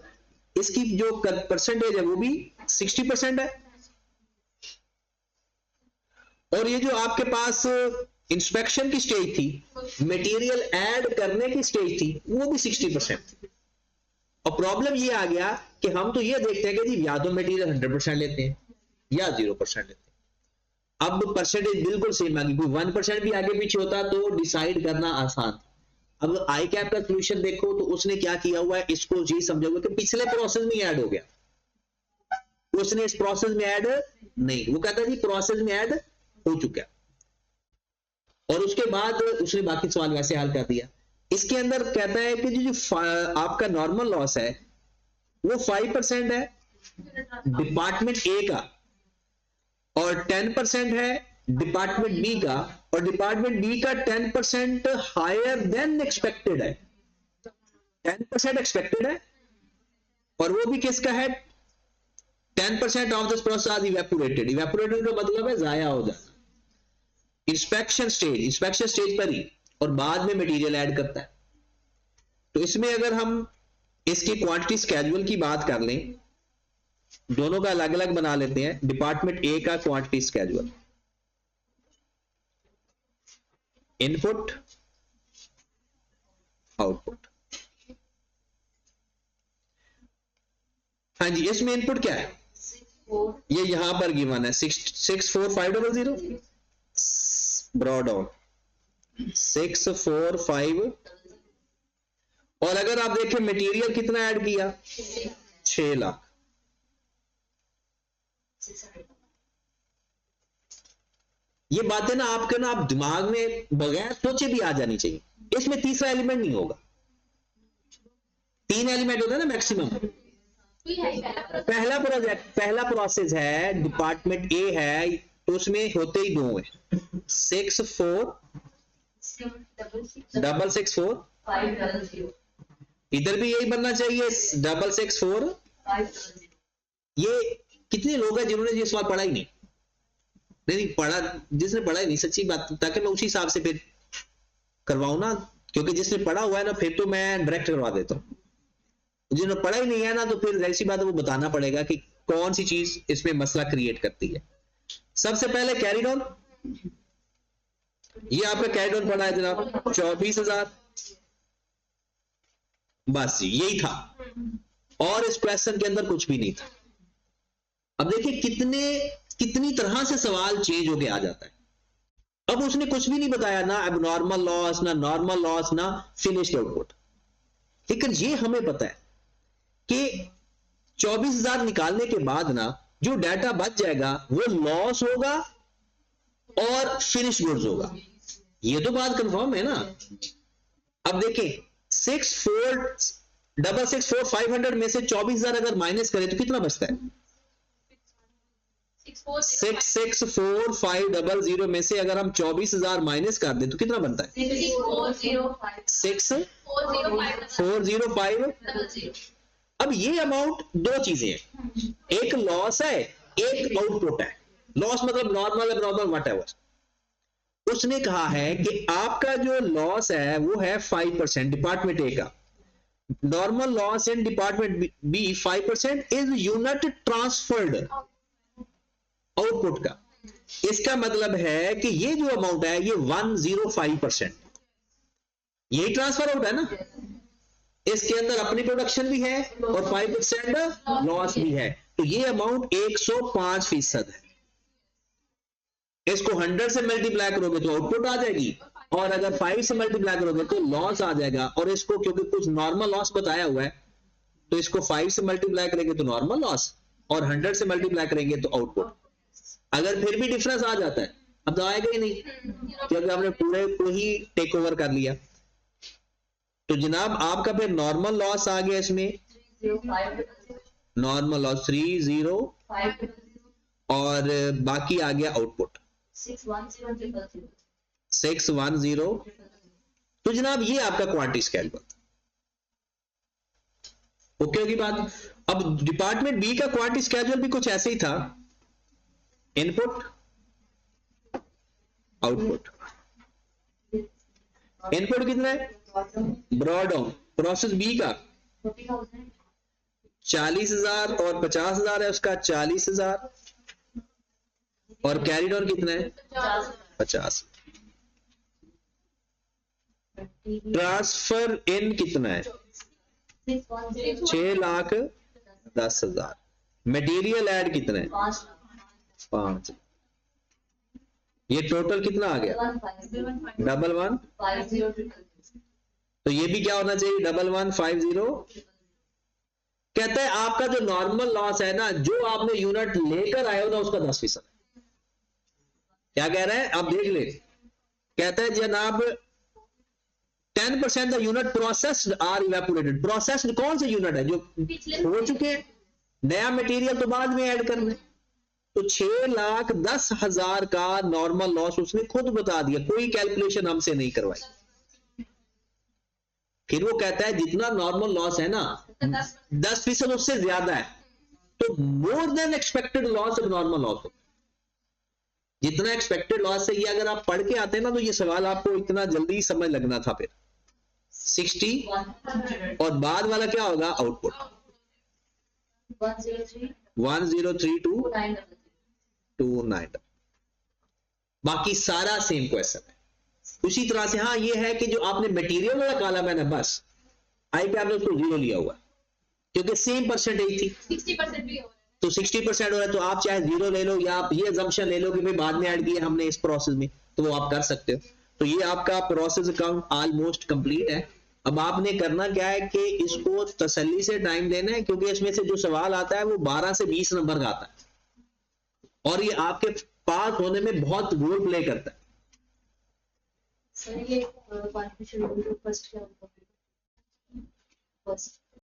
इसकी जो परसेंटेज है वो भी 60% है और ये जो आपके पास इंस्पेक्शन की स्टेज थी मटेरियल ऐड करने की स्टेज थी वो भी 60% थी। और प्रॉब्लम ये आ गया कि हम तो ये देखते हैं कि जी या तो मटेरियल 100% लेते हैं या 0% लेते हैं। अब परसेंटेज बिल्कुल सेम आ गई, कोई 1% भी आगे पीछे होता तो डिसाइड करना आसान। अब आई कैप का सोल्यूशन देखो तो उसने क्या किया हुआ है, इसको जी समझोगे कि पिछले प्रोसेस में ऐड हो गया, उसने इस प्रोसेस में ऐड नहीं, वो कहता है जी प्रोसेस में ऐड हो चुका और उसके बाद उसने बाकी सवाल वैसे हल कर दिया। इसके अंदर कहता है कि जो आपका नॉर्मल लॉस है वो 5% है डिपार्टमेंट ए का और 10% है डिपार्टमेंट बी का और डिपार्टमेंट बी का 10% हायर देन एक्सपेक्टेड है, 10% एक्सपेक्टेड है और वो भी किसका है 10% of this process are evaporated. Evaporated का मतलब है जाया हो जाना। इंस्पेक्शन स्टेज पर ही और बाद में मटेरियल ऐड करता है। तो इसमें अगर हम इसकी क्वांटिटी स्केड्यूल की बात कर लें, दोनों का अलग अलग बना लेते हैं। डिपार्टमेंट ए का क्वांटिटी स्केड्यूल, इनपुट आउटपुट, हाँ जी, इसमें इनपुट क्या है? 6 4 ये यहां पर गिवन है 64500 ब्रॉड ऑन 645। और अगर आप देखें मटेरियल कितना ऐड किया? 6 लाख। 600 ये बातें ना आपके ना आप दिमाग में बगैर सोचे भी आ जानी चाहिए। इसमें तीसरा एलिमेंट नहीं होगा। 3 एलिमेंट होता है ना मैक्सिमम। पहला प्रोजेक्ट, पहला प्रोसेस है, डिपार्टमेंट ए है, तो उसमें होते ही 2 है। 64664 500 इधर भी यही बनना चाहिए 664। 500 ये कितने लोग हैं जिन्होंने ये सवाल पढ़ा ही नहीं? नहीं पढ़ा, जिसने पढ़ा ही नहीं, सच्ची बात, ताकि मैं उसी हिसाब से फिर करवाऊं ना, क्योंकि जिसने पढ़ा हुआ है ना फिर तो मैं डायरेक्ट करवा देता हूं। जिन्होंने पढ़ा ही नहीं है ना तो फिर ऐसी बात है, वो बताना पड़ेगा कि कौन सी चीज इसमें मसला क्रिएट करती है। सबसे पहले कैरी डाउन, ये आपका कैरी डाउन पड़ा है जनाब 24,000, बस यही था, और इस क्वेश्चन के अंदर कुछ भी नहीं था। अब देखिए कितनी तरह से सवाल चेंज होके आ जाता है। अब उसने कुछ भी नहीं बताया, ना एबनॉर्मल लॉस, ना नॉर्मल लॉस, ना फिनिश्ड आउटपुट। लेकिन ये हमें पता है कि 24,000 निकालने के बाद ना जो डाटा बच जाएगा वो लॉस होगा और फिनिश गुड्स होगा। ये तो बात कंफर्म है ना। अब देखें 6466500 में से 24,000 अगर माइनस करें तो कितना बचता है? 664,500 में से अगर हम 24,000 माइनस कर दें तो कितना बनता है? 6,405। अब ये अमाउंट दो चीजें हैं, एक लॉस है, एक आउटपुट है। लॉस मतलब नॉर्मल एबनॉर्मल व्हाटएवर। उसने कहा है कि आपका जो लॉस है वो है 5% डिपार्टमेंट ए का। Normal loss in department B 5% is unit transferred output का। इसका मतलब है कि ये जो अमाउंट है ये 105%, यही ट्रांसफर आउट है ना। इसके अंदर अपनी प्रोडक्शन भी है और 5% लॉस भी है, तो ये अमाउंट 105% है। इसको 100 से मल्टीप्लाई करोगे तो आउटपुट आ जाएगी, और अगर 5 से मल्टीप्लाई करोगे तो लॉस आ जाएगा। और इसको क्योंकि कुछ नॉर्मल लॉस बताया हुआ है तो इसको 5 से मल्टीप्लाई करेंगे तो नॉर्मल लॉस, और 100 से मल्टीप्लाई करेंगे तो आउटपुट। अगर फिर भी डिफरेंस आ जाता है, अब तो आएगा ही नहीं क्योंकि हमने पूरे को ही टेक ओवर कर लिया। तो जनाब आपका फिर नॉर्मल लॉस आ गया, इसमें नॉर्मल लॉस 305 और बाकी आ गया आउटपुट 610। तो जनाब ये आपका क्वांटिटी स्केल पर ओके होगी बात। अब डिपार्टमेंट बी का क्वांटिटी स्केड्यूल भी कुछ ऐसे ही था, इनपुट आउटपुट। इनपुट कितना है? ब्रॉड ऑन प्रोसेस बी का 40,000 और 50,000 है उसका 40,000, और कैरिड ऑन कितना है? 50। ट्रांसफर इन कितना है? 6,10,000। मटेरियल ऐड कितना है? 5। ये टोटल कितना आ गया? 1150। तो ये भी क्या होना चाहिए? 1150। कहता है आपका जो नॉर्मल लॉस है ना, जो आपने यूनिट लेकर आए हो ना उसका 10%। क्या कह रहा है आप देख ले। कहता है जनाब 10% the unit processed are evaporated. Processed कौन से यूनिट है? जो हो चुके हैं, नया मटेरियल तो बाद में ऐड करना है। तो 6,10,000 का नॉर्मल लॉस उसने खुद बता दिया, कोई कैलकुलेशन हमसे नहीं करवाई। फिर वो कहता है जितना नॉर्मल लॉस है ना 10% उससे ज्यादा है तो मोर देन एक्सपेक्टेड लॉस अब नॉर्मल लॉस हो। जितना एक्सपेक्टेड लॉस है ये अगर आप पढ़ के आते हैं ना तो ये सवाल आपको इतना जल्दी समझ लगना था। फिर 60 और बाद वाला क्या होगा? आउटपुट 103229। बाकी सारा सेम क्वेश्चन है उसी तरह से। हाँ ये है कि जो आपने मटेरियल वाला कॉलम है ना, बस आई पे आपने उसको 0 लिया हुआ, क्योंकि सेम परसेंटेज थी 60% भी हो रहा है। तो 60% हो रहा है, तो आप चाहे 0 ले लो या आप ये assumption ले लो कि भाई बाद में ऐड किया हमने इस प्रोसेस में, तो वो आप कर सकते हो। तो ये आपका प्रोसेस अकाउंट ऑलमोस्ट कंप्लीट है। अब आपने करना क्या है कि इसको तसल्ली से टाइम देना है, क्योंकि इसमें से जो सवाल आता है वो 12 से 20 नंबर का आता है और ये आपके पास होने में बहुत रोल प्ले करता है। सर ये पार्टिशन फर्स्ट क्या होगा? फर्स्ट